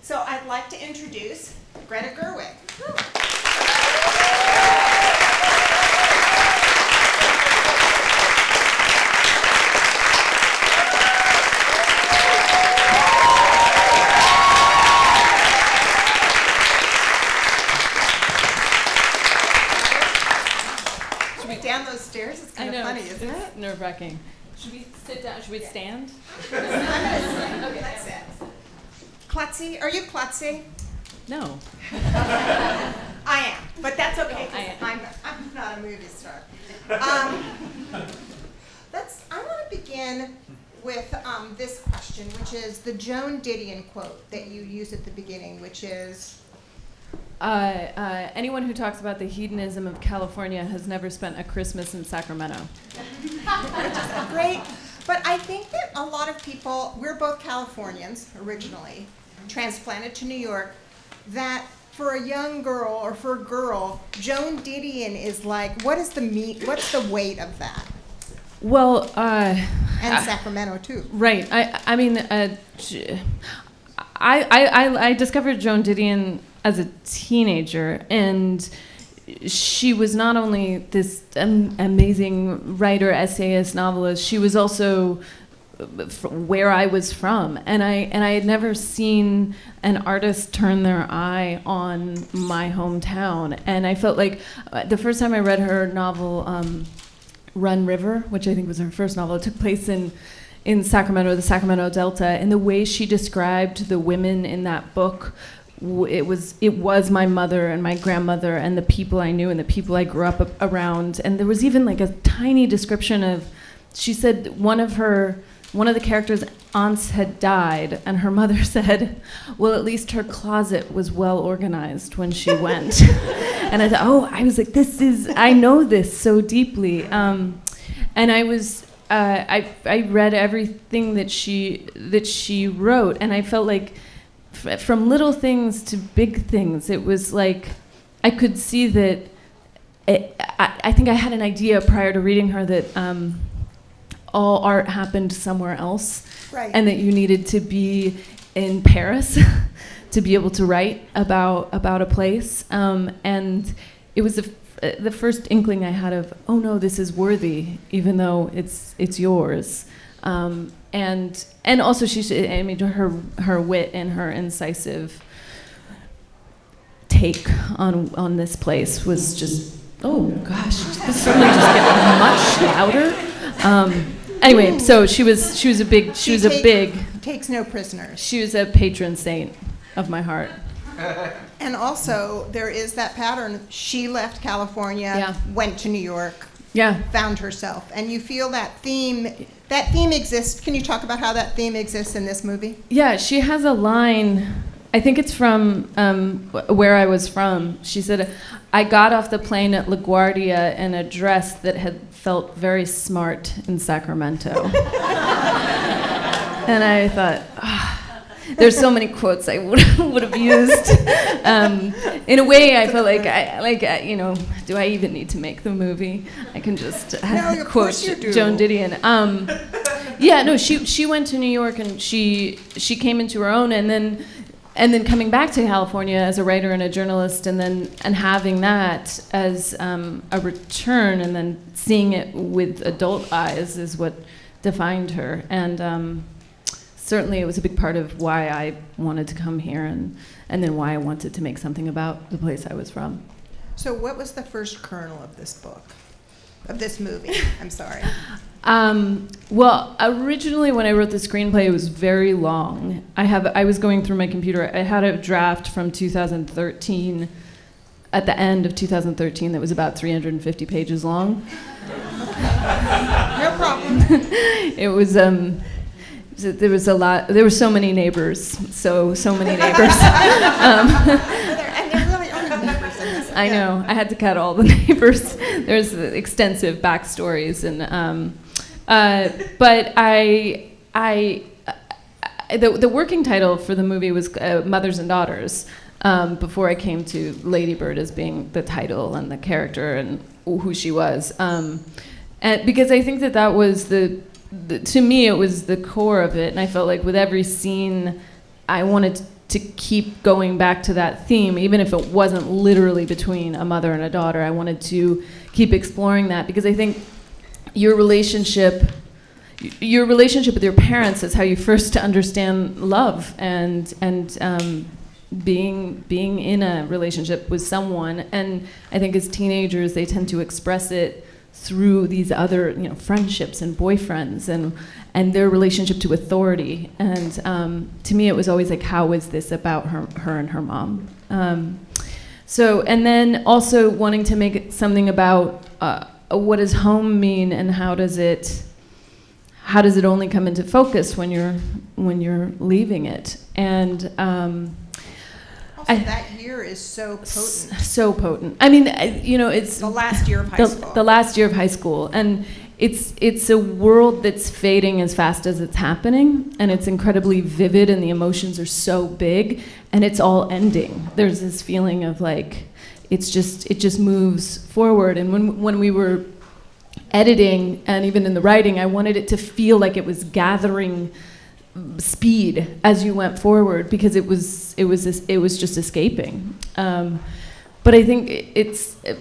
So I'd like to introduce Greta Gerwig. Should we down those stairs? It's kind of funny, isn't it? Nerve-wracking. Should we sit down? Should we stand? I'm going to sit. Okay, that's it. Klutzy? Are you klutzy? No. I am, but that's okay. I I'm not a movie star. I want to begin with this question, which is the Joan Didion quote that you use at the beginning, which is, anyone who talks about the hedonism of California has never spent a Christmas in Sacramento. which is great. But I think that a lot of people, we're both Californians originally, transplanted to New York, that for a young girl or for a girl, Joan Didion is like, what's the weight of that? Well, And Sacramento too. right. I discovered Joan Didion as a teenager, and she was not only this amazing writer, essayist, novelist. She was also where I was from, and I had never seen an artist turn their eye on my hometown. And I felt like the first time I read her novel, Run River, which I think was her first novel, it took place in Sacramento, the Sacramento Delta, and the way she described the women in that book, it was my mother and my grandmother and the people I knew and the people I grew up around. And there was even like a tiny description of, she said one of the characters' aunts had died, and her mother said, well, at least her closet was well organized when she went. And I thought, I was like, I know this so deeply. And I read everything that she wrote, and I felt like from little things to big things, it was like I could see that I think I had an idea prior to reading her that all art happened somewhere else, Right. and that you needed to be in Paris to be able to write about a place. And it was the first inkling I had of, oh no, this is worthy, even though it's yours. And also her wit and her incisive take on this place was just, oh gosh, this suddenly just get much louder. Anyway, so she was a big takes no prisoners. she was a patron saint of my heart. And also, there is that pattern. She left California, Yeah. went to New York, Yeah. found herself. And you feel that theme exists. Can you talk about how that theme exists in this movie? Yeah, she has a line, I think it's from where I was from. She said, I got off the plane at LaGuardia in a dress that had felt very smart in Sacramento. And I thought, there's so many quotes I would have used. In a way, I felt do I even need to make the movie? I can just quote Joan Didion. She went to New York, and she came into her own, and then coming back to California as a writer and a journalist, and having that as a return, and then seeing it with adult eyes is what defined her. And certainly it was a big part of why I wanted to come here, and then why I wanted to make something about the place I was from. So what was the first kernel of this book? Of this movie, I'm sorry. Well, originally when I wrote the screenplay, it was very long. I was going through my computer. I had a draft from 2013, at the end of 2013, that was about 350 pages long. No problem. It was, there was a lot, there were so many neighbors, so many neighbors. And there really are neighbors in this. I know, I had to cut all the neighbors. There's extensive backstories, and but the working title for the movie was Mothers and Daughters, before I came to Lady Bird as being the title and the character and who she was, and because I think that was to me it was the core of it, and I felt like with every scene I wanted to to keep going back to that theme, even if it wasn't literally between a mother and a daughter. I wanted to keep exploring that because I think your relationship with your parents is how you first understand love and being in a relationship with someone. And I think as teenagers, they tend to express it through these other, friendships and boyfriends and their relationship to authority. And to me, it was always like, how is this about her and her mom? And then also wanting to make it something about what does home mean, and how does it only come into focus when you're leaving it? And that year is so potent. So potent. I mean, it's the last year of high school. The last year of high school, and it's a world that's fading as fast as it's happening, and it's incredibly vivid, and the emotions are so big, and it's all ending. There's this feeling of like, it just moves forward. And when we were editing, and even in the writing, I wanted it to feel like it was gathering speed as you went forward, because it was just escaping. But I think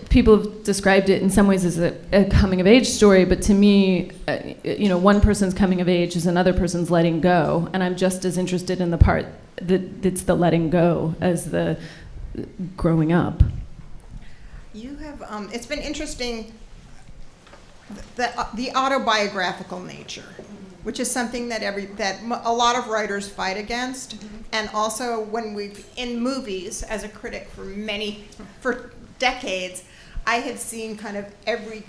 people have described it in some ways as a coming of age story, but to me, one person's coming of age is another person's letting go, and I'm just as interested in the part that's the letting go as the growing up. You have it's been interesting, the autobiographical nature, which is something that a lot of writers fight against. And also in movies, as a critic for decades, I have seen kind of every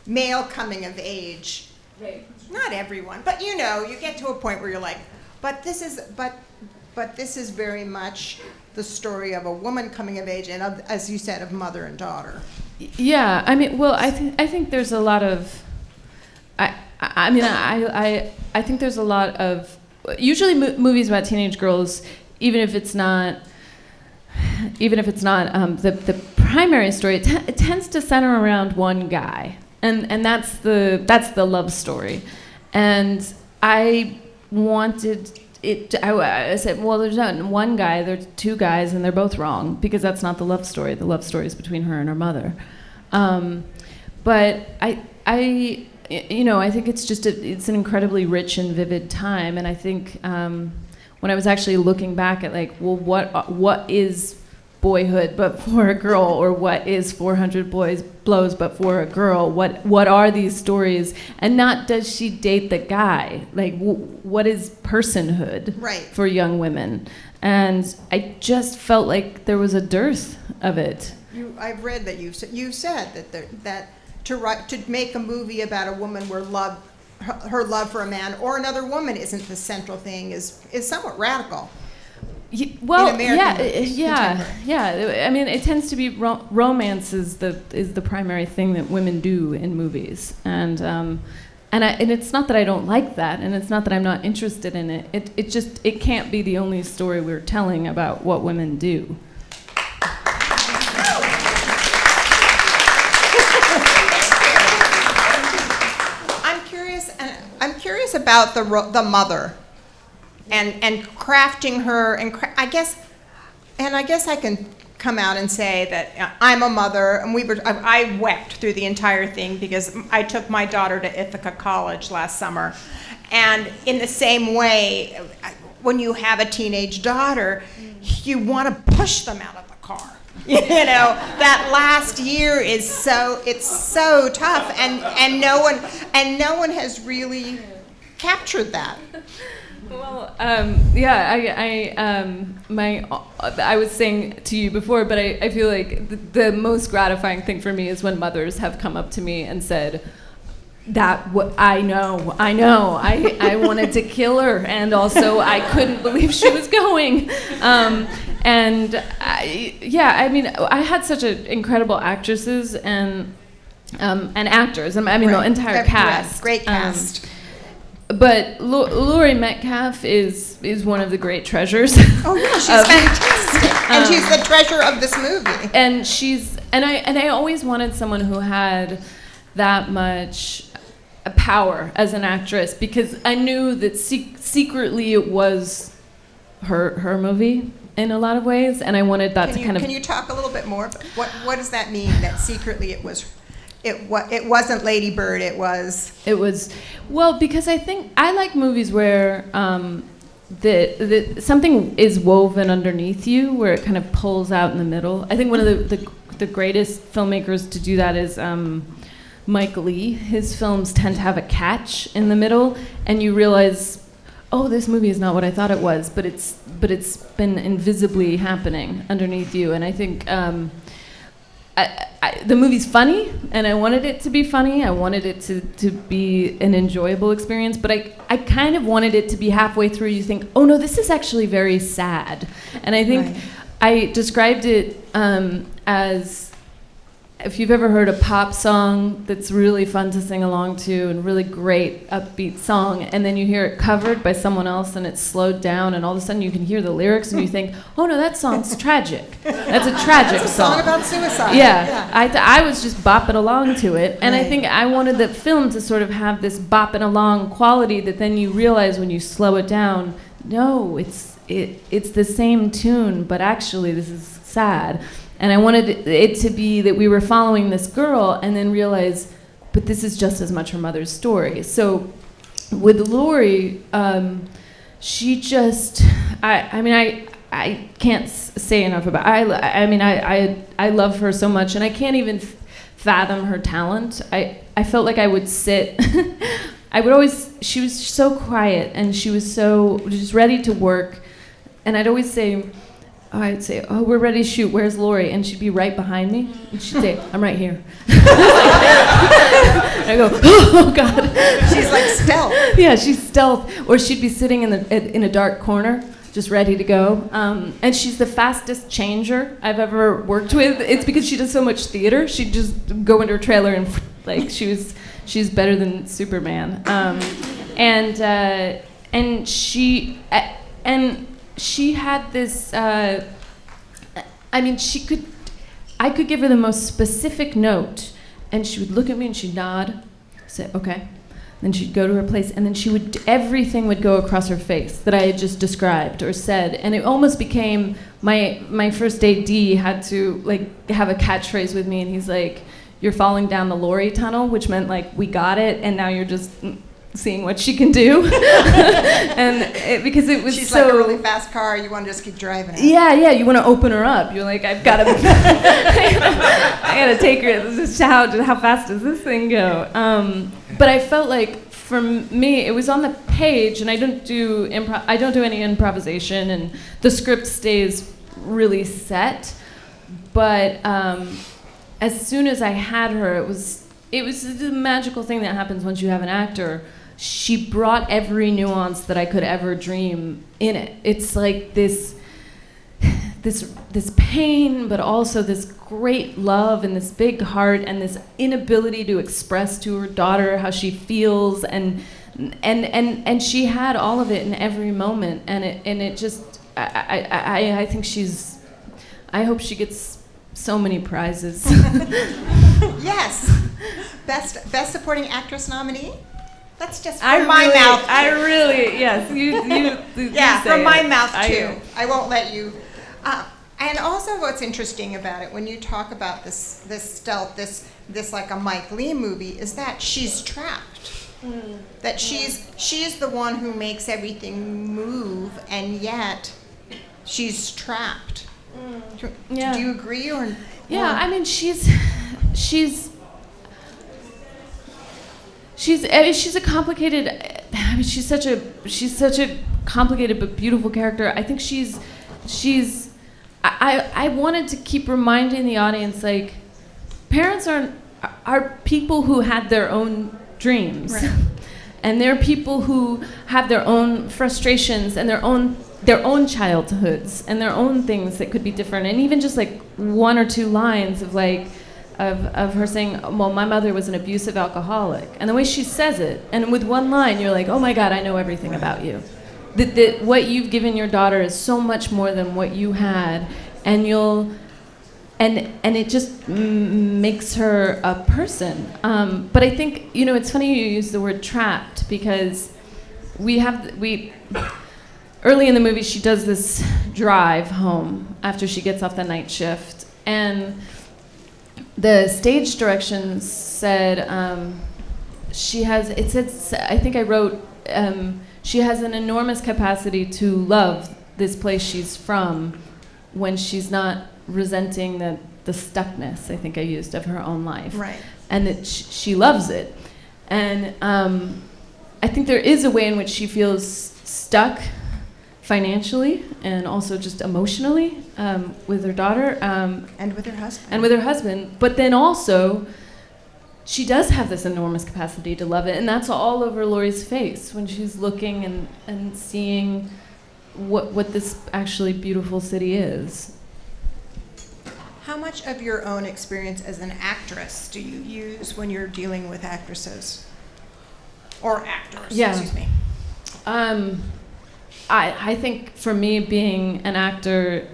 male coming of age. Right. Not everyone, but you get to a point where you're like, but this is very much the story of a woman coming of age, and as you said, of mother and daughter. Yeah, I mean, well, I think there's a lot of, I think there's a lot of, usually movies about teenage girls, even if it's not the primary story, it tends to center around one guy, and that's the love story. And I wanted it. I said, well, there's not one guy. There's two guys, and they're both wrong, because that's not the love story. The love story is between her and her mother. But I think it's an incredibly rich and vivid time, and I think when I was actually looking back at like, well, what is boyhood but for a girl, or what is 400 blows but for a girl? What are these stories? And not does she date the guy? Like, what is personhood for young women? And I just felt like there was a dearth of it. I've read that you said that to make a movie about a woman where her love for a man or another woman isn't the central thing is somewhat radical. Well, yeah. I mean, it tends to be romance is the primary thing that women do in movies, and it's not that I don't like that, and it's not that I'm not interested in it. It can't be the only story we're telling about what women do. I'm curious about the mother, and crafting her, and I guess I can come out and say that I'm a mother, and I wept through the entire thing because I took my daughter to Ithaca College last summer, and in the same way, when you have a teenage daughter, you want to push them out of the car. That last year is so tough, and no one has really captured that. Well, I was saying to you before, but I feel like the most gratifying thing for me is when mothers have come up to me and said, I wanted to kill her, and also I couldn't believe she was going. I had such incredible actresses and actors. The entire cast. Great cast. But Laurie Metcalf is one of the great treasures. Oh yeah, she's fantastic, and she's the treasure of this movie. And I always wanted someone who had that much power as an actress, because I knew that secretly it was her movie. in a lot of ways, and I wanted that to kind of. Can you talk a little bit more? What does that mean? That secretly it wasn't Lady Bird. It was. Well, because I think I like movies where the something is woven underneath you, where it kind of pulls out in the middle. I think one of the greatest filmmakers to do that is Mike Leigh. His films tend to have a catch in the middle, and you realize, oh, this movie is not what I thought it was, but it's been invisibly happening underneath you. And I think the movie's funny, and I wanted it to be funny. I wanted it to be an enjoyable experience, but I kind of wanted it to be halfway through you think, oh no, this is actually very sad. And I think I described it as, if you've ever heard a pop song that's really fun to sing along to and really great upbeat song, and then you hear it covered by someone else and it's slowed down, and all of a sudden you can hear the lyrics and you think, oh no, that song's tragic. That's a tragic song about suicide. Yeah. I was just bopping along to it, and I think I wanted the film to sort of have this bopping along quality that then you realize when you slow it down, no, it's the same tune, but actually this is sad. And I wanted it to be that we were following this girl and then realize, but this is just as much her mother's story. So with Laurie, she just, I can't say enough about, I love her so much, and I can't even fathom her talent. I felt like I would sit, she was so quiet, and she was so just ready to work. And I'd say, oh, we're ready to shoot. Where's Laurie? And she'd be right behind me. And she'd say, I'm right here. And I go, oh, God. She's like stealth. Yeah, she's stealth. Or she'd be sitting in a dark corner, just ready to go. And she's the fastest changer I've ever worked with. It's because she does so much theater. She'd just go into her trailer and, like, she's better than Superman. And she had this, I could give her the most specific note, and she would look at me and she'd nod, say, okay. Then she'd go to her place, and then everything would go across her face that I had just described or said. And it almost became, my first AD had to have a catchphrase with me, and he's like, you're falling down the Laurie tunnel, which meant we got it, and now you're just seeing what she can do. And because it was she's so, like a really fast car, you want to just keep driving it. Yeah, you want to open her up. You're like, I've got to, I got to take her. This is how fast does this thing go? But I felt like for me, it was on the page, and I don't do any improvisation, and the script stays really set. But as soon as I had her, it was the magical thing that happens once you have an actor. She brought every nuance that I could ever dream in it. It's like this pain, but also this great love and this big heart and this inability to express to her daughter how she feels, and she had all of it in every moment, and it just I think I hope she gets so many prizes. Yes. Best supporting actress nominee? That's just from my mouth. Yes. You yeah, say from my it. mouth too. I won't let you. And also, what's interesting about it, when you talk about this stealth, this like a Mike Leigh movie, is that she's trapped. That she's the one who makes everything move, and yet she's trapped. Yeah. Do you agree or? Yeah, I mean, she's a complicated. I mean, she's such a complicated but beautiful character. I think I wanted to keep reminding the audience, like, parents are people who had their own dreams, right. And they're people who have their own frustrations and their own childhoods and their own things that could be different. And even just like one or two lines of her saying, well, my mother was an abusive alcoholic, and the way she says it, and with one line you're like, oh my God, I know everything about you. That what you've given your daughter is so much more than what you had, and it just makes her a person. But I think, early in the movie, she does this drive home after she gets off the night shift. And the stage directions said, I think I wrote, she has an enormous capacity to love this place she's from when she's not resenting the stuckness, I think I used, of her own life. Right. And that she loves it. And I think there is a way in which she feels stuck financially and also just emotionally with her daughter. And with her husband. And with her husband. But then also, she does have this enormous capacity to love it. And that's all over Laurie's face when she's looking and seeing what this actually beautiful city is. How much of your own experience as an actress do you use when you're dealing with actresses? Or actors, excuse me. I think for me, being an actor,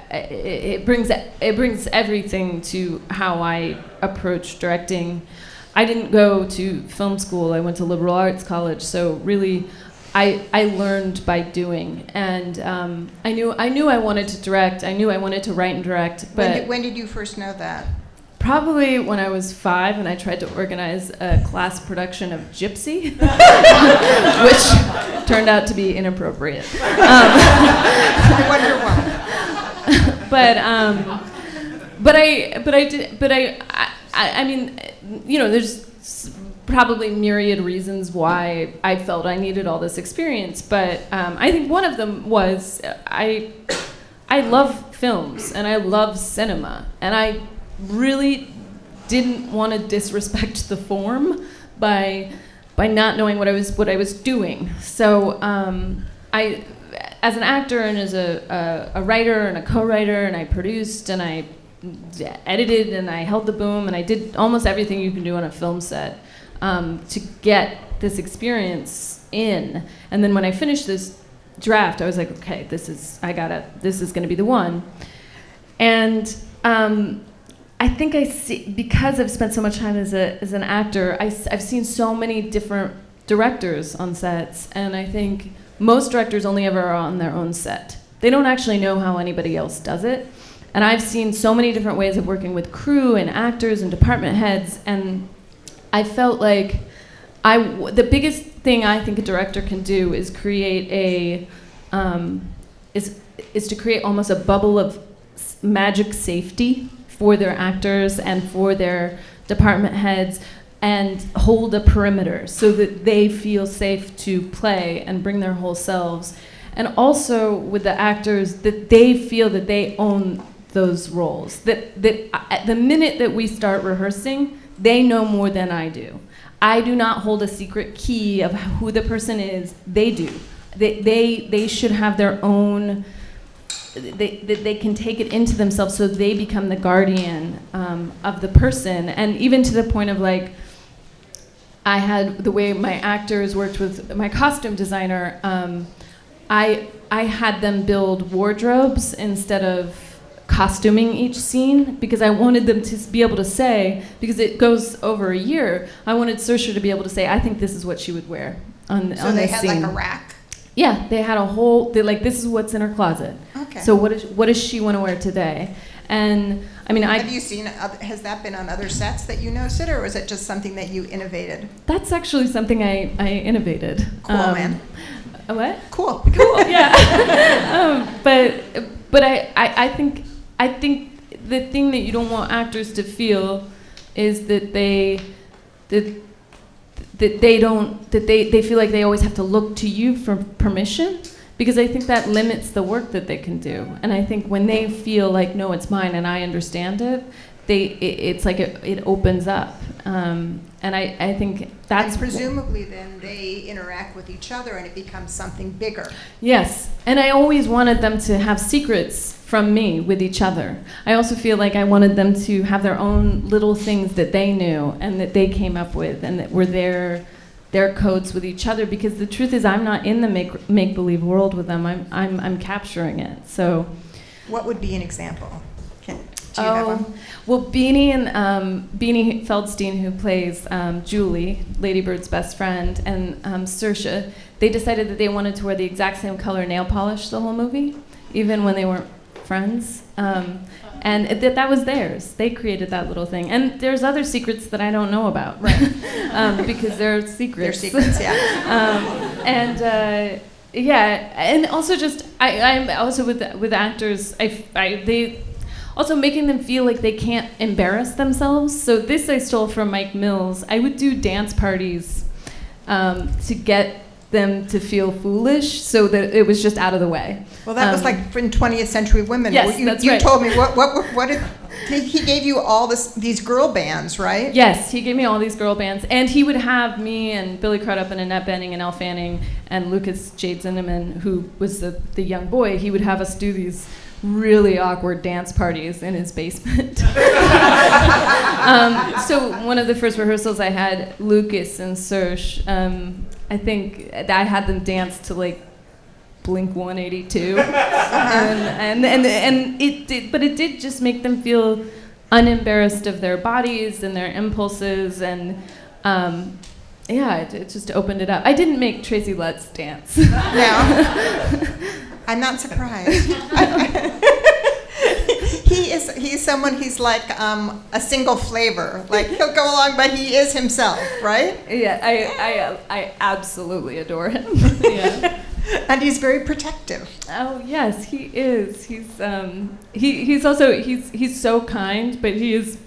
it brings everything to how I approach directing. I didn't go to film school. I went to liberal arts college, so really, I learned by doing. And I knew I wanted to direct. I knew I wanted to write and direct. But when did you first know that? Probably when I was 5 and I tried to organize a class production of Gypsy, which turned out to be inappropriate. I wonder why. I mean, you know, there's probably myriad reasons why I felt I needed all this experience, but I think one of them was I love films and I love cinema, and I really didn't want to disrespect the form by not knowing what I was doing. So I, as an actor and as a writer and a co-writer, and I produced and I edited and I held the boom and I did almost everything you can do on a film set to get this experience in. And then when I finished this draft, I was like, okay, this is going to be the one. And I think I see, because I've spent so much time as an actor, I've seen so many different directors on sets, and I think most directors only ever are on their own set. They don't actually know how anybody else does it. And I've seen so many different ways of working with crew and actors and department heads, and I felt like the biggest thing I think a director can do is create is to create almost a bubble of magic safety for their actors and for their department heads, and hold a perimeter so that they feel safe to play and bring their whole selves. And also with the actors, that they feel that they own those roles. That at the minute that we start rehearsing, they know more than I do. I do not hold a secret key of who the person is. They do. They should have their own. They can take it into themselves, so they become the guardian of the person. And even to the point of, like, I had the way my actors worked with my costume designer. I had them build wardrobes instead of costuming each scene, because I wanted them to be able to say, because it goes over a year, I wanted Saoirse to be able to say, I think this is what she would wear on this scene. So they had like a rack? Yeah, they had a whole, this is what's in her closet. Okay. So what does she want to wear today? And I mean, have you seen, has that been on other sets that you noticed it, or was it just something that you innovated? That's actually something I innovated. Cool, man. A what? Cool. Cool, yeah. But I think the thing that you don't want actors to feel is that they feel like they always have to look to you for permission, because I think that limits the work that they can do. And I think when they feel like, no, it's mine and I understand it, it's like it opens up. And I think that's... And presumably then they interact with each other and it becomes something bigger. Yes, and I always wanted them to have secrets from me with each other. I also feel like I wanted them to have their own little things that they knew and that they came up with and that were their codes with each other, because the truth is I'm not in the make-believe world with them. I'm capturing it. So what would be an example? Do you have one? Well, Beanie Feldstein, who plays Julie, Lady Bird's best friend, and Saoirse, they decided that they wanted to wear the exact same color nail polish the whole movie, even when they weren't friends. And that was theirs. They created that little thing. And there's other secrets that I don't know about. Right. Because they're secrets. They're secrets, yeah. And also just, I'm also with actors, they also making them feel like they can't embarrass themselves. So this I stole from Mike Mills. I would do dance parties to get them to feel foolish, so that it was just out of the way. Well, that was like in 20th Century Women. Yes, that's right. You told me what did he gave you all these girl bands, right? Yes, he gave me all these girl bands, and he would have me and Billy Crudup and Annette Bening and Elle Fanning and Lucas Jade Zinnemann, who was the young boy. He would have us do these really awkward dance parties in his basement. So one of the first rehearsals I had Lucas and Saoirse, I think I had them dance to like Blink 182, and it did just make them feel unembarrassed of their bodies and their impulses, and it just opened it up. I didn't make Tracy Letts dance. No, I'm not surprised. He's someone, he's like a single flavor. Like, he'll go along, but he is himself, right? Yeah, I absolutely adore him. Yeah. And he's very protective. Oh yes, he is. He's also so kind, but he is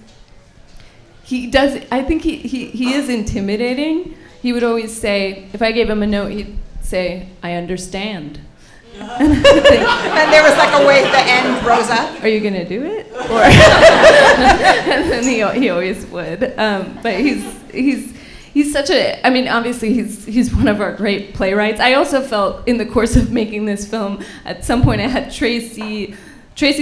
intimidating. He would always say, if I gave him a note, he'd say, "I understand." And there was like a wave at the end, Rosa. Are you gonna do it? Or and then he always would. But he's such a. I mean, obviously he's one of our great playwrights. I also felt in the course of making this film, at some point I had Tracy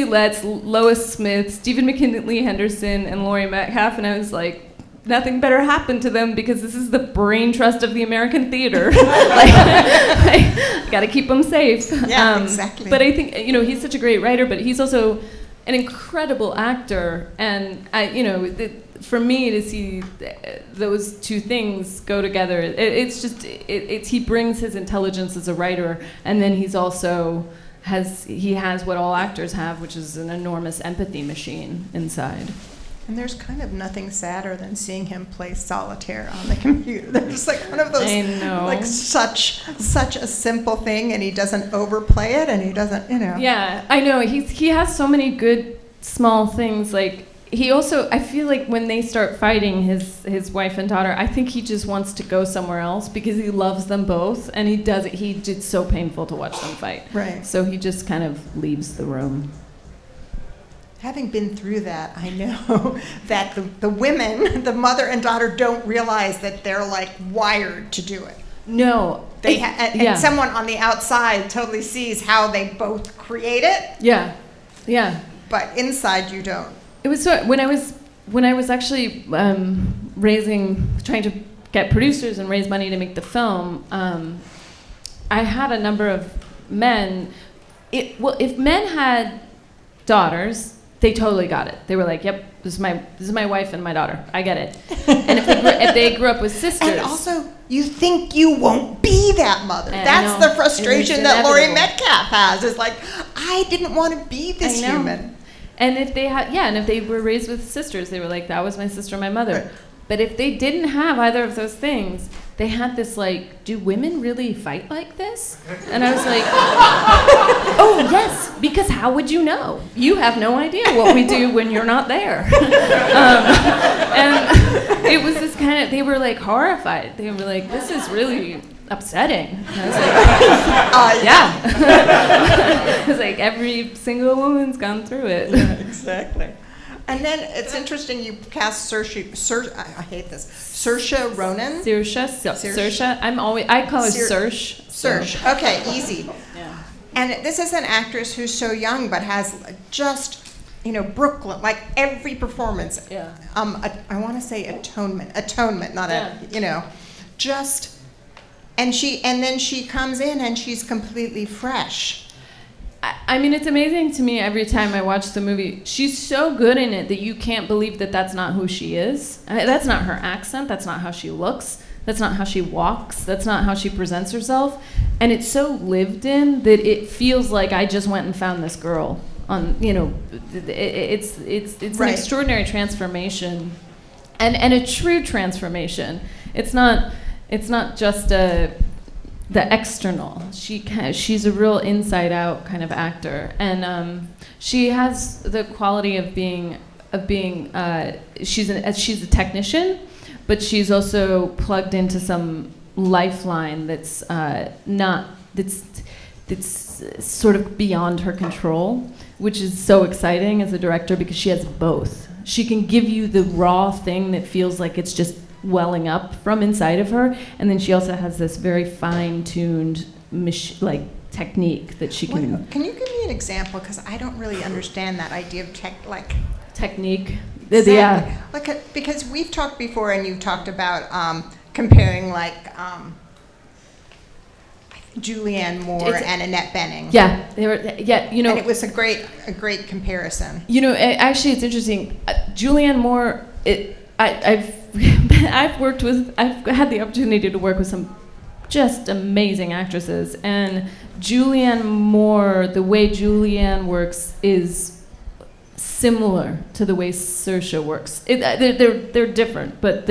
Letts, Lois Smith, Stephen McKinley Henderson, and Laurie Metcalf, and I was like, nothing better happened to them because this is the brain trust of the American theater. I got to keep them safe. Yeah, exactly. But I think he's such a great writer, but he's also an incredible actor, and for me to see those two things go together, he brings his intelligence as a writer, and then he's also has what all actors have, which is an enormous empathy machine inside. And there's kind of nothing sadder than seeing him play solitaire on the computer. There's like one of those, like such a simple thing, and he doesn't overplay it, and he doesn't, Yeah, I know. He has so many good small things. Like he also, I feel like when they start fighting, his wife and daughter, I think he just wants to go somewhere else because he loves them both, and it's so painful to watch them fight. Right. So he just kind of leaves the room. Having been through that, I know that the women, the mother and daughter, don't realize that they're like wired to do it. No. And someone on the outside totally sees how they both create it. Yeah. Yeah. But inside you don't. It was so when I was actually trying to get producers and raise money to make the film, I had a number of men. If men had daughters, they totally got it. They were like, "Yep, this is my wife and my daughter. I get it." And if they grew up with sisters, and also you think you won't be that mother. That's the frustration that Laurie Metcalf has. Is like, I didn't want to be this human. And if they if they were raised with sisters, they were like, "That was my sister, my mother." Right. But if they didn't have either of those things, they had this like, do women really fight like this? And I was like, oh yes, because how would you know? You have no idea what we do when you're not there. And it was this kind of, they were like horrified. They were like, this is really upsetting. And I was like, yeah. It was like every single woman's gone through it. Yeah, exactly. And then it's interesting you cast Saoirse. I hate this. Saoirse Ronan. Saoirse. I call her Saoirse. Saoirse. Okay, easy. Yeah. And this is an actress who's so young, but has just, Brooklyn, like every performance. Yeah. I want to say atonement, not just. And then she comes in and she's completely fresh. I mean, it's amazing to me every time I watch the movie. She's so good in it that you can't believe that that's not who she is. That's not her accent. That's not how she looks. That's not how she walks. That's not how she presents herself. And it's so lived in that it feels like I just went and found this girl. It's an extraordinary transformation, and a true transformation. It's not just the external. She's a real inside out kind of actor, and she has the quality of being she's a technician, but she's also plugged into some lifeline that's sort of beyond her control, which is so exciting as a director because she has both. She can give you the raw thing that feels like it's just welling up from inside of her, and then she also has this very fine-tuned technique that she can. Can you give me an example? Because I don't really understand that idea of technique. Exactly. Yeah. Because we've talked before, and you've talked about comparing Julianne Moore and Annette Bening. Yeah, they were. Yeah, And it was a great comparison. Actually, it's interesting. Julianne Moore. I've had the opportunity to work with some just amazing actresses, and Julianne Moore, the way Julianne works is similar to the way Saoirse works. They're different, but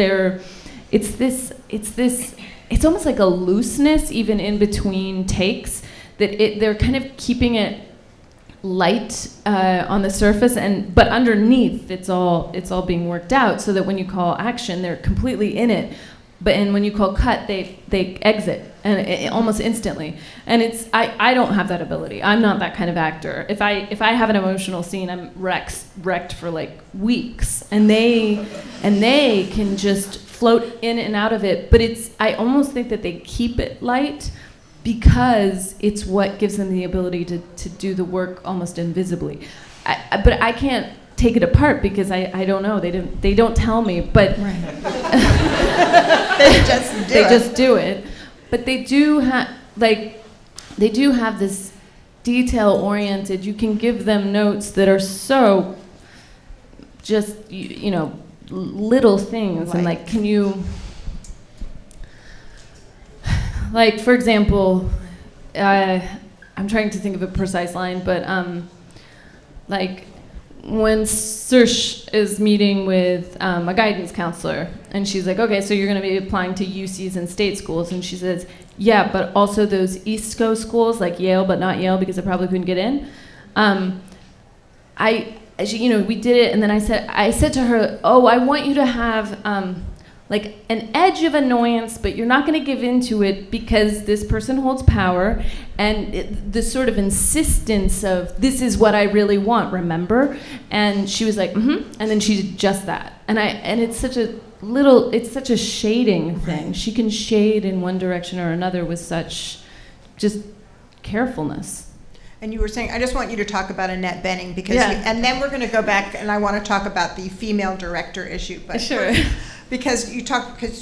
it's almost like a looseness even in between takes that they're kind of keeping it light on the surface, but underneath it's all being worked out so that when you call action they're completely in it, and when you call cut they exit and almost instantly. And I don't have that ability. I'm not that kind of actor. If I have an emotional scene, I'm wrecked for weeks, and they can just float in and out of it. But I almost think that they keep it light because it's what gives them the ability to do the work almost invisibly. But I can't take it apart because I don't know. They don't tell me, but they just do it. But they do have this detail oriented. You can give them notes that are so just little things, and can you, for example, I'm trying to think of a precise line, but when Saoirse is meeting with a guidance counselor, and she's like, okay, so you're going to be applying to UCs and state schools, and she says, yeah, but also those East Coast schools like Yale, but not Yale because I probably couldn't get in. We did it, and then I said to her, oh, I want you to have an edge of annoyance, but you're not going to give into it because this person holds power, and the sort of insistence of this is what I really want, remember? And she was like, mm-hmm, and then she did just that. And it's such a shading thing. She can shade in one direction or another with such just carefulness. And you were saying, I just want you to talk about Annette Bening because, and then we're going to go back, and I want to talk about the female director issue. But sure. Because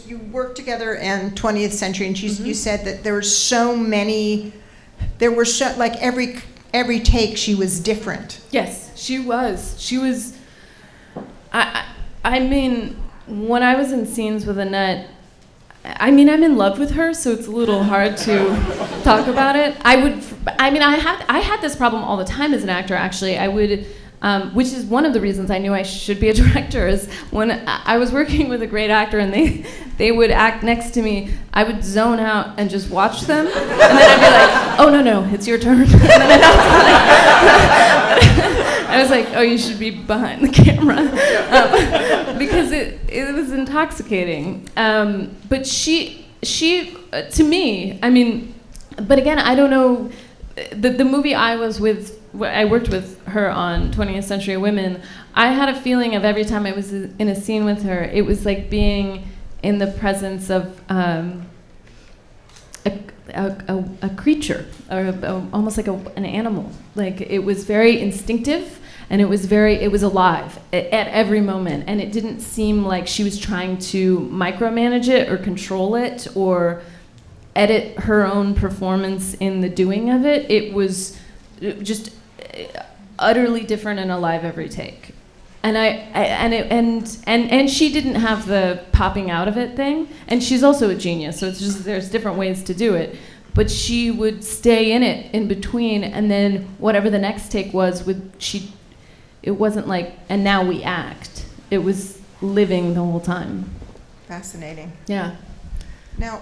you worked together in 20th Century, and you said that there were so many. There were every take she was different. Yes, she was. She was. I mean, when I was in scenes with Annette, I'm in love with her, so it's a little hard to talk about it. I had this problem all the time as an actor, actually. I would, which is one of the reasons I knew I should be a director, is when I was working with a great actor and they would act next to me, I would zone out and just watch them, and then I'd be like, oh, no, it's your turn. And then I was like, oh, you should be behind the camera. Because it was intoxicating. But she to me, but again, I don't know, the movie I worked with her on, 20th Century Women, I had a feeling of every time I was in a scene with her, it was like being in the presence of a creature, or almost like an animal. It was very instinctive, and it was alive at every moment, and it didn't seem like she was trying to micromanage it or control it or edit her own performance in the doing of it. It was just utterly different and alive every take. And she didn't have the popping out of it thing, and she's also a genius, so it's just there's different ways to do it. But she would stay in it in between, and then whatever the next take was, it wasn't like, and now we act. It was living the whole time. Fascinating. Yeah. Now,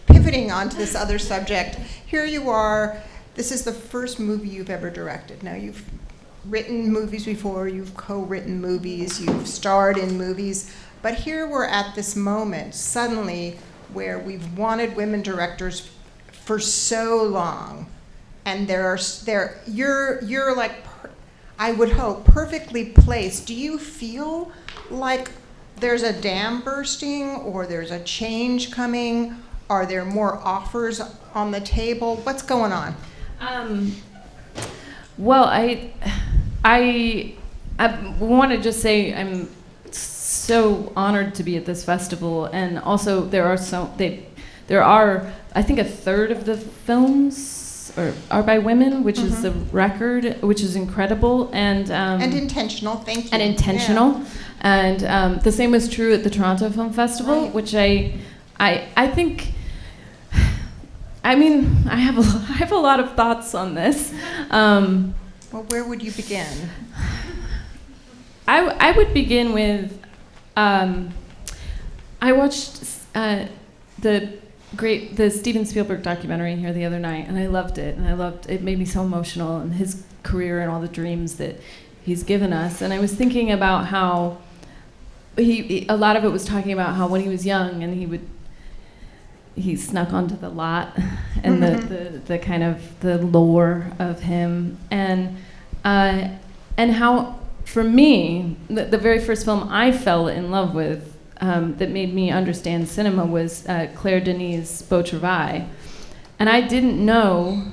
pivoting onto this other subject, here you are. This is the first movie you've ever directed. Now, you've written movies before, you've co-written movies, you've starred in movies, but here we're at this moment suddenly where we've wanted women directors for so long, and you're like, I would hope, perfectly placed. Do you feel like there's a dam bursting, or there's a change coming? Are there more offers on the table? What's going on? Well, I want to just say I'm so honored to be at this festival, and also there are I think a third of the films are by women, which is the record, which is incredible, and intentional. Thank you. And intentional, yeah. And the same was true at the Toronto Film Festival, right. Which I think. I mean, I have a lot of thoughts on this. Well, where would you begin? I would begin with, I watched the Steven Spielberg documentary here the other night, and I loved it. And it made me so emotional, and his career and all the dreams that he's given us. And I was thinking about how a lot of it was talking about how when he was young and he snuck onto the lot, and the kind of the lore of him, and how for me the very first film I fell in love with that made me understand cinema was Claire Denis' Beau Travail, and I didn't know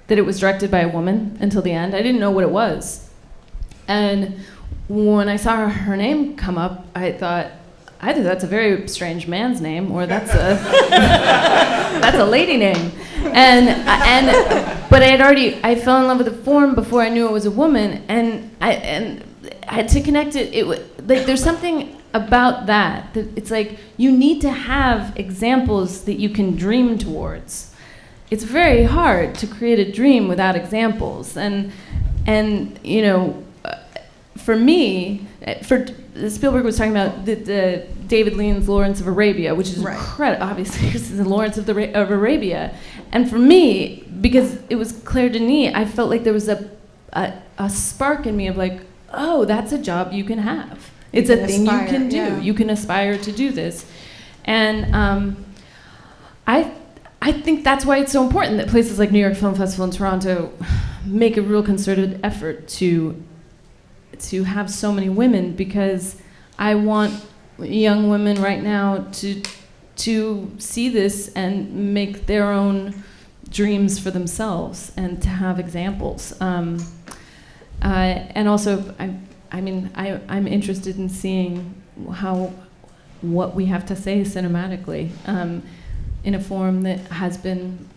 that it was directed by a woman until the end. I didn't know what it was, and when I saw her name come up, I thought, either that's a very strange man's name, or that's a lady name. But I fell in love with the form before I knew it was a woman, and I had to connect it. Like there's something about that it's like you need to have examples that you can dream towards. It's very hard to create a dream without examples, and you know, for me, Spielberg was talking about the David Lean's Lawrence of Arabia, which is right. incredible. Obviously, this is the Lawrence of Arabia, and for me, because it was Claire Denis, I felt like there was a spark in me of like, oh, that's a job you can have. It's a thing you can do. Yeah. You can aspire to do this, and I think that's why it's so important that places like New York Film Festival and Toronto make a real concerted effort to have so many women, because I want young women right now to see this and make their own dreams for themselves, and to have examples. And also, I'm interested in seeing what we have to say cinematically in a form that has been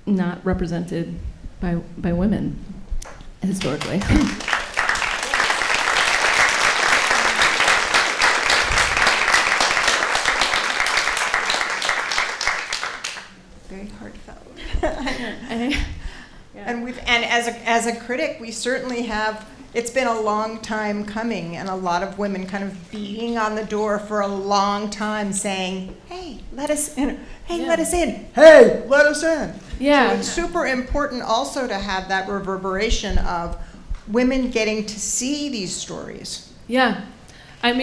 not represented by women historically. Very heartfelt. And as a critic, we certainly have. It's been a long time coming, and a lot of women kind of beating on the door for a long time, saying, "Hey, let us in! Hey, let us in! Hey, let us in!" Yeah. So it's super important also to have that reverberation of women getting to see these stories. Yeah, of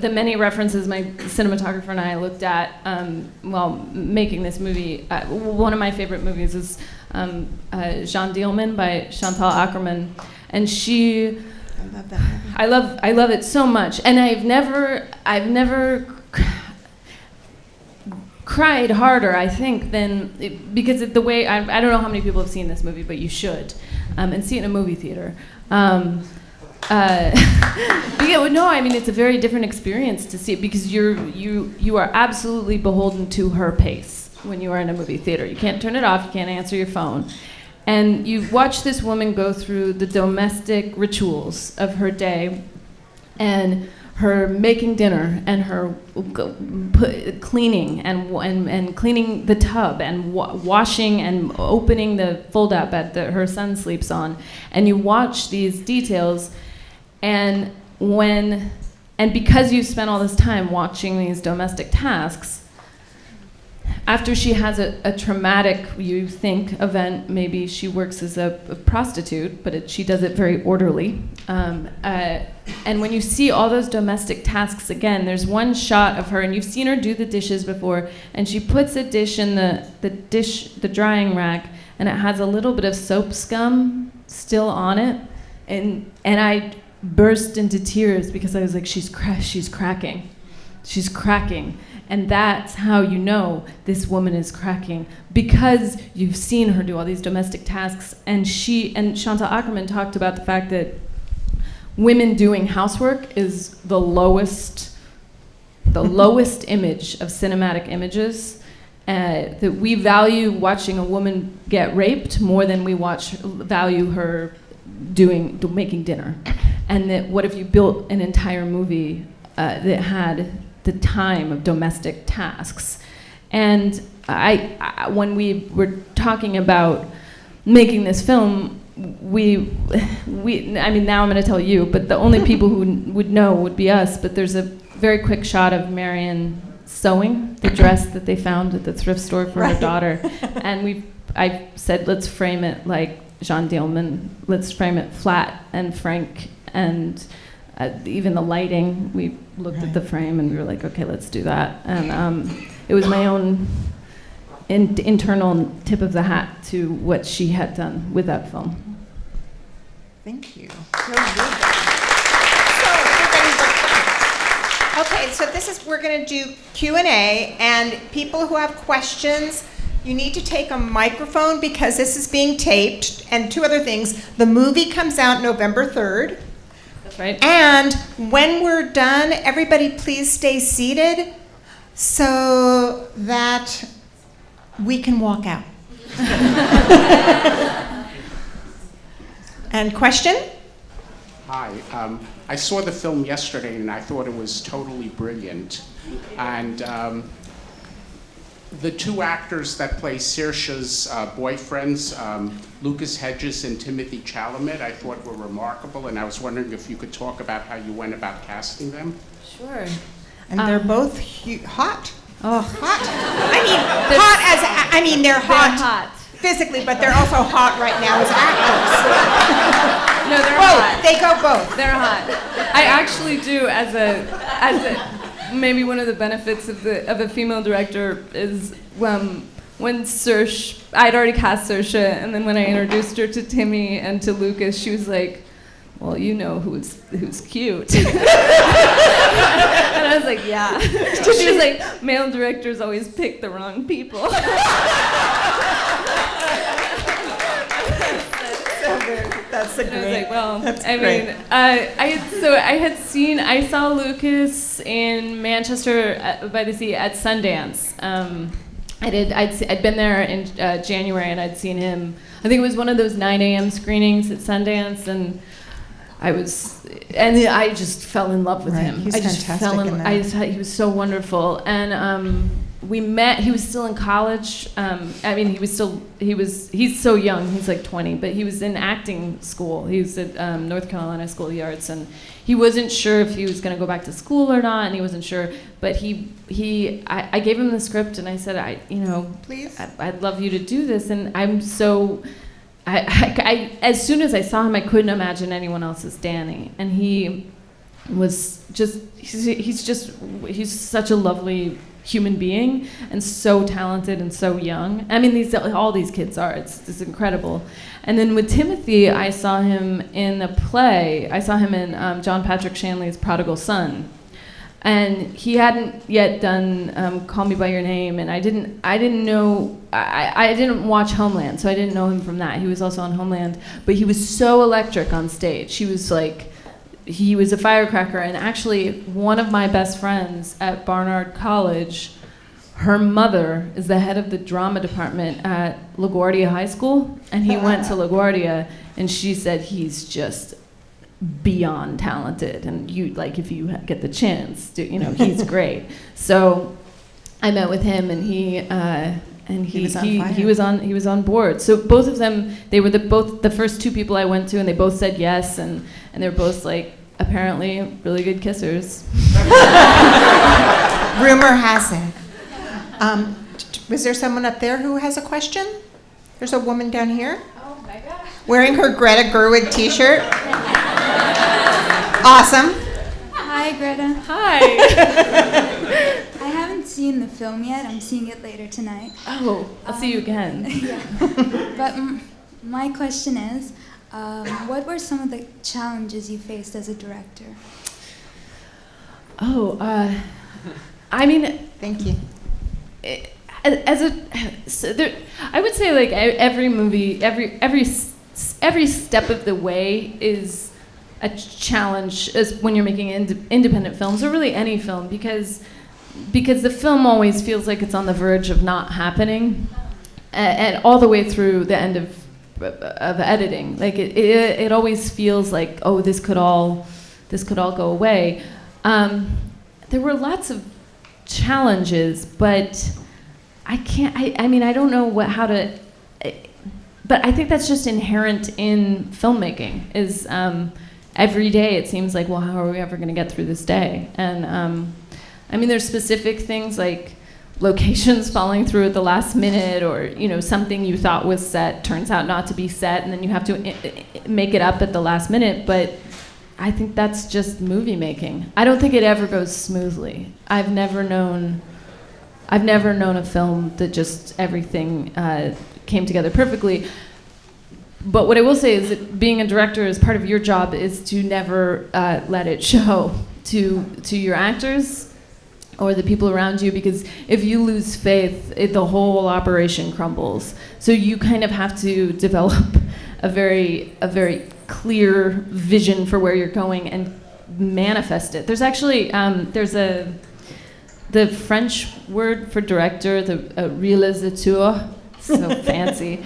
the many references my cinematographer and I looked at while making this movie, one of my favorite movies is Jean Dielman by Chantal Akerman, and I love that movie. I love it so much, and I've never cried harder, I think, because the way I don't know how many people have seen this movie, but you should, and see it in a movie theater. It's a very different experience to see it, because you are absolutely beholden to her pace when you are in a movie theater. You can't turn it off, you can't answer your phone. And you watch this woman go through the domestic rituals of her day, and her making dinner, and her cleaning, and cleaning the tub, and washing and opening the fold-out bed that her son sleeps on. And you watch these details, and because you spent all this time watching these domestic tasks, after she has a traumatic, you think, event, maybe she works as a prostitute, but she does it very orderly. And when you see all those domestic tasks again, there's one shot of her, and you've seen her do the dishes before, and she puts a dish in the drying rack, and it has a little bit of soap scum still on it, and I burst into tears because I was like, she's cracking. She's cracking. And that's how you know this woman is cracking, because you've seen her do all these domestic tasks. And Chantal Akerman talked about the fact that women doing housework is the lowest image of cinematic images. That we value watching a woman get raped more than we value her making dinner. And that what if you built an entire movie that had the time of domestic tasks? And I when we were talking about making this film, I mean, now I'm going to tell you, but the only people who would know would be us. But there's a very quick shot of Marion sewing the dress that they found at the thrift store for her daughter, and I said, let's frame it like Jean Dielman. Let's frame it flat and frank, and even the lighting. We looked at the frame and we were like, okay, let's do that. And it was my own internal tip of the hat to what she had done with that film. Thank you. Okay, so we're going to do Q&A, and people who have questions, you need to take a microphone because this is being taped. And two other things, the movie comes out November 3rd. That's right. And when we're done, everybody please stay seated so that we can walk out. And question? Hi. I saw the film yesterday and I thought it was totally brilliant. And the two actors that play Saoirse's boyfriends, Lucas Hedges and Timothy Chalamet, I thought were remarkable, and I was wondering if you could talk about how you went about casting them. Sure. And they're both hot. Oh, Hot. They're hot physically, but they're also hot right now as actors. No, they're both. hot. They go both. They're hot. I actually do, as a maybe one of the benefits of a female director is when Saoirse, I'd already cast Saoirse, and then when I introduced her to Timmy and to Lucas, she was like, well, you know who's cute. And I was like, yeah. She was like, male directors always pick the wrong people. That's a great. I was like, well, that's I great. mean, I saw Lucas in Manchester by the Sea at Sundance. I'd been there in January, and I'd seen him. I think it was one of those 9 a.m. screenings at Sundance, and I just fell in love with him. He's I just fantastic in that. I just thought he was so wonderful, and we met. He was still in college. He's so young. He's like 20, but he was in acting school. He was at North Carolina School of the Arts, and he wasn't sure if he was going to go back to school or not, and he wasn't sure. But I gave him the script, and I said, Please. I'd love you to do this, and I'm so. As soon as I saw him, I couldn't imagine anyone else as Danny, and he was just. He's such a lovely human being, and so talented and so young. I mean, all these kids are. It's incredible. And then with Timothy, I saw him in a play. I saw him in John Patrick Shanley's Prodigal Son, and he hadn't yet done Call Me by Your Name, and I didn't know. I didn't watch Homeland, so I didn't know him from that. He was also on Homeland, but he was so electric on stage. He was a firecracker, and actually one of my best friends at Barnard College her mother is the head of the drama department at LaGuardia High School, and he went to LaGuardia, and she said he's just beyond talented, and if you get the chance, he's great. So I met with him, and he was on board. So both of them, they were the first two people I went to, and they both said yes, and they're both apparently really good kissers. Rumor has it. Was there someone up there who has a question? There's a woman down here. Oh my gosh. Wearing her Greta Gerwig t-shirt. Awesome. Hi, Greta. Hi. I haven't seen the film yet. I'm seeing it later tonight. Oh, I'll see you again. Yeah. But my question is, what were some of the challenges you faced as a director? Thank you. I would say every movie, every step of the way is a challenge as when you're making independent films, or really any film, because the film always feels like it's on the verge of not happening, and all the way through the end of editing. It always feels like, oh, this could all go away. There were lots of challenges, but I don't know how to. But I think that's just inherent in filmmaking. Is every day it seems like, well, how are we ever going to get through this day? And there's specific things like locations falling through at the last minute, or something you thought was set turns out not to be set, and then you have to make it up at the last minute. But I think that's just movie making. I don't think it ever goes smoothly. I've never known a film that just everything came together perfectly. But what I will say is that being a director, as part of your job, is to never let it show to your actors or the people around you, because if you lose faith, the whole operation crumbles. So you kind of have to develop a very clear vision for where you're going and manifest it. There's actually the French word for director, the réalisateur, so fancy.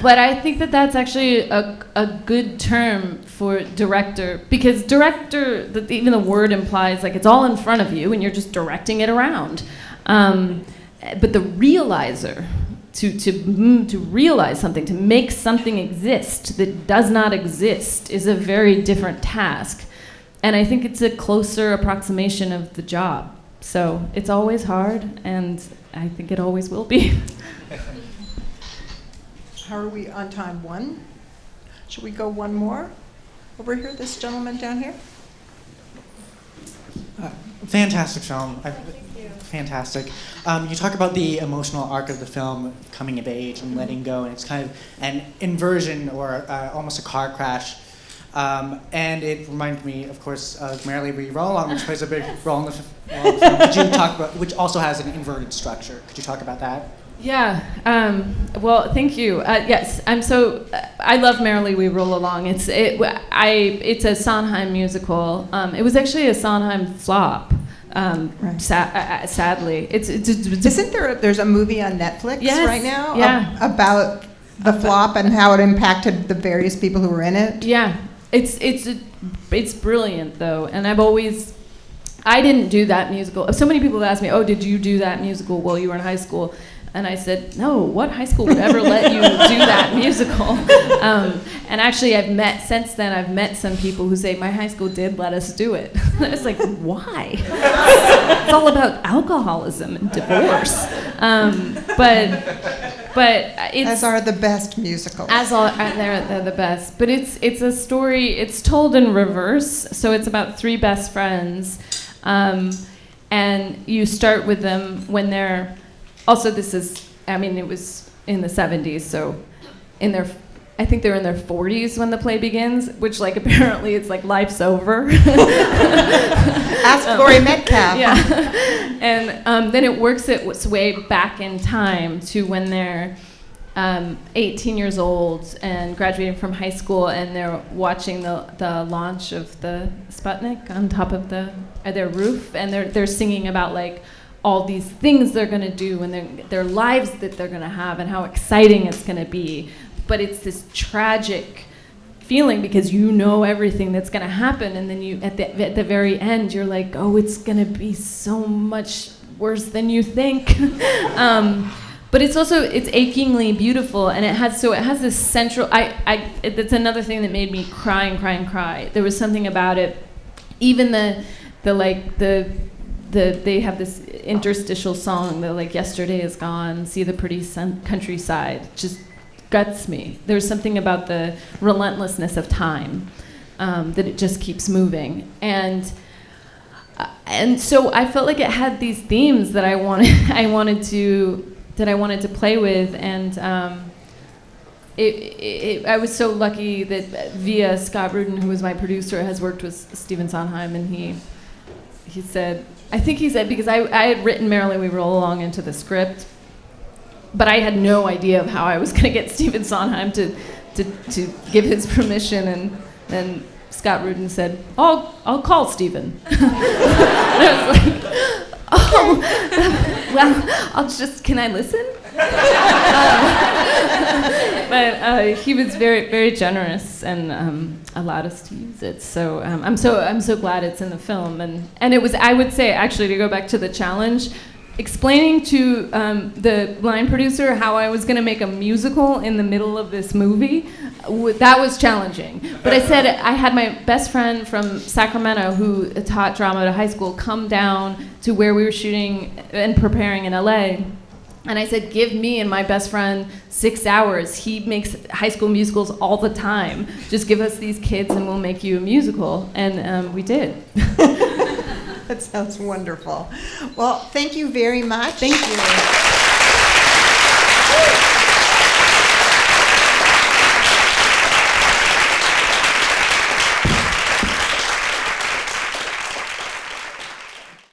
But I think that's actually a good term for director, because director, even the word implies it's all in front of you and you're just directing it around. But the realizer, to realize something, to make something exist that does not exist, is a very different task. And I think it's a closer approximation of the job. So it's always hard, and I think it always will be. How are we on time? One? Should we go one more? Over here, this gentleman down here. Fantastic film. Thank you. Fantastic. You talk about the emotional arc of the film, coming of age and letting go, and it's kind of an inversion or almost a car crash. And it reminded me, of course, of Merrily We Roll Along, which plays a big role in the film. Could you talk about, which also has an inverted structure? Could you talk about that? Yeah. Well, thank you. Yes, I love Merrily We Roll Along. It's a Sondheim musical. It was actually a Sondheim flop. Right. Sadly, Isn't there's a movie on Netflix right now? Yeah. About the flop and how it impacted the various people who were in it. Yeah. It's brilliant though, and I didn't do that musical. So many people ask me, "Oh, did you do that musical while you were in high school?" And I said, "No, what high school would ever let you do that musical?" And actually, I've met some people who say, "My high school did let us do it." It's like, why? It's all about alcoholism and divorce. But it's, as are the best musicals. They're the best. But it's a story. It's told in reverse. So it's about three best friends, and you start with them when they're. Also, it was in the 70s, so I think they're in their 40s when the play begins, which apparently it's life's over. Ask Laurie Metcalf. Yeah. And then it works its way back in time to when they're 18 years old and graduating from high school, and they're watching the launch of the Sputnik on top of their roof, and they're singing about all these things they're going to do and their lives that they're going to have and how exciting it's going to be. But it's this tragic feeling because you know everything that's going to happen, and then you at the very end you're like, oh, it's going to be so much worse than you think. But it's achingly beautiful, and it has this central. That's another thing that made me cry and cry and cry. There was something about it, even they have this interstitial song, the like yesterday is gone, see the pretty countryside, just guts me. There's something about the relentlessness of time, that it just keeps moving, and so I felt like it had these themes that I wanted to play with, and I was so lucky that via Scott Rudin, who was my producer, has worked with Stephen Sondheim, and he said, because I had written Merrily We Roll Along into the script, but I had no idea of how I was going to get Stephen Sondheim to give his permission, and then Scott Rudin said, I'll call Stephen. And I was like, oh, well, can I listen? But he was very, very generous and allowed us to use it. So I'm so glad it's in the film. And it was, I would say, actually, to go back to the challenge, explaining to the line producer how I was going to make a musical in the middle of this movie, that was challenging. But I said I had my best friend from Sacramento who taught drama at a high school come down to where we were shooting and preparing in LA. And I said, give me and my best friend 6 hours. He makes high school musicals all the time. Just give us these kids and we'll make you a musical. And we did. That sounds wonderful. Well, thank you very much. Thank you.